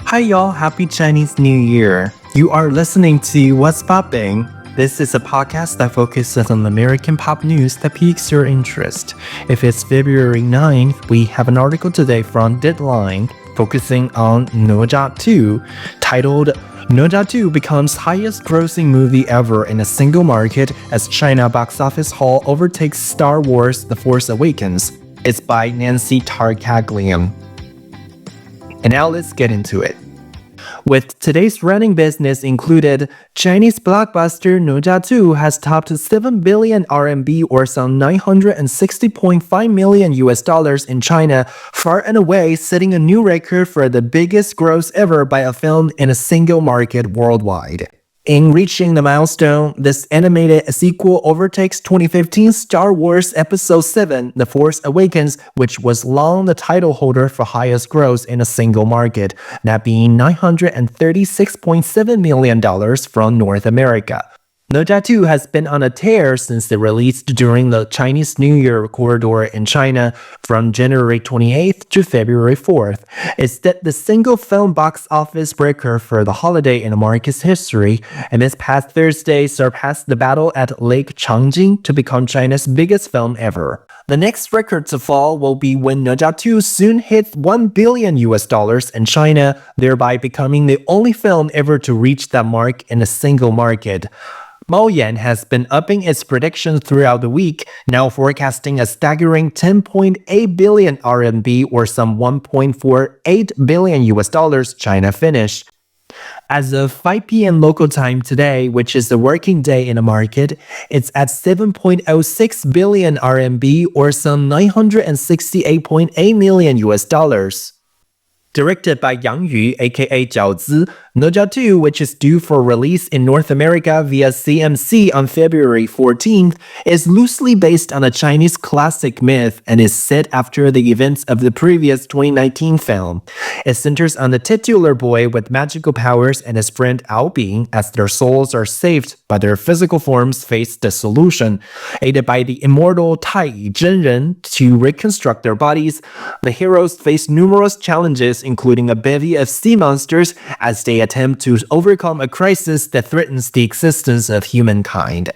Hi y'all, happy Chinese New Year. You are listening to What's Popping. This is a podcast that focuses on American pop news that piques your interest. If it's February 9th, we have an article today from Deadline focusing on Ne Zha 2, titled Ne Zha 2 becomes highest grossing movie ever in a single market as China box office haul overtakes Star Wars The Force Awakens. It's by Nancy Tartaglione. And now let's get into it. With today's running business included, Chinese blockbuster Ne Zha 2 has topped 7 billion RMB or some $960.5 million in China, far and away setting a new record for the biggest gross ever by a film in a single market worldwide. In reaching the milestone, this animated sequel overtakes 2015 Star Wars Episode 7, The Force Awakens, which was long the title holder for highest gross in a single market, that being $936.7 million from North America. Ne Zha 2 has been on a tear since it released during the Chinese New Year corridor in China from January 28th to February 4th. It set the single film box office record for the holiday in the market's history, and this past Thursday surpassed the battle at Lake Changjin to become China's biggest film ever. The next record to fall will be when Ne Zha 2 soon hit $1 billion in China, thereby becoming the only film ever to reach that mark in a single market. Maoyan has been upping its predictions throughout the week, now forecasting a staggering 10.8 billion RMB or some $1.48 billion China finish. As of 5 p.m. local time today, which is the working day in the market, it's at 7.06 billion RMB or some $968.8 million. Directed by Yang Yu, aka Zhao Zi, Ne Zha 2, which is due for release in North America via CMC on February 14th, is loosely based on a Chinese classic myth and is set after the events of the previous 2019 film. It centers on the titular boy with magical powers and his friend Ao Bing as their souls are saved but their physical forms face dissolution. Aided by the immortal Tai Zhenren to reconstruct their bodies, the heroes face numerous challenges including a bevy of sea monsters as they attempt to overcome a crisis that threatens the existence of humankind.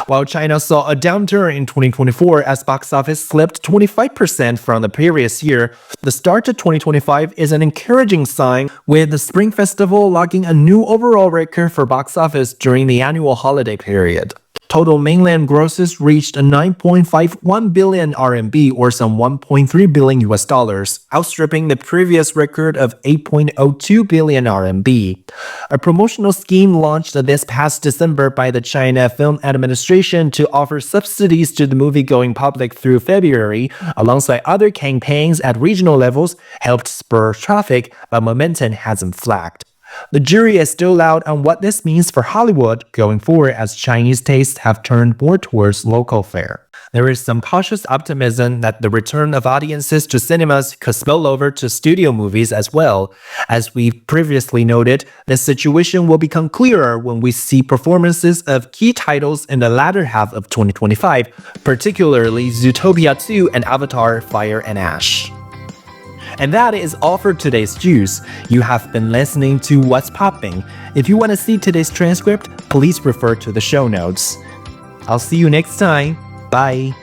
While China saw a downturn in 2024 as box office slipped 25% from the previous year, the start to 2025 is an encouraging sign, with the Spring Festival logging a new overall record for box office during the annual holiday period. Total mainland grosses reached 9.51 billion RMB or some $1.3 billion, outstripping the previous record of 8.02 billion RMB. A promotional scheme launched this past December by the China Film Administration to offer subsidies to the movie-going public through February, alongside other campaigns at regional levels, helped spur traffic, but momentum hasn't flagged. The jury is still out on what this means for Hollywood going forward as Chinese tastes have turned more towards local fare. There is some cautious optimism that the return of audiences to cinemas could spill over to studio movies as well. As we've previously noted, the situation will become clearer when we see performances of key titles in the latter half of 2025, particularly Zootopia 2 and Avatar: Fire and Ash. And that is all for today's juice. You have been listening to What's Popping. If you want to see today's transcript, please refer to the show notes. I'll see you next time. Bye.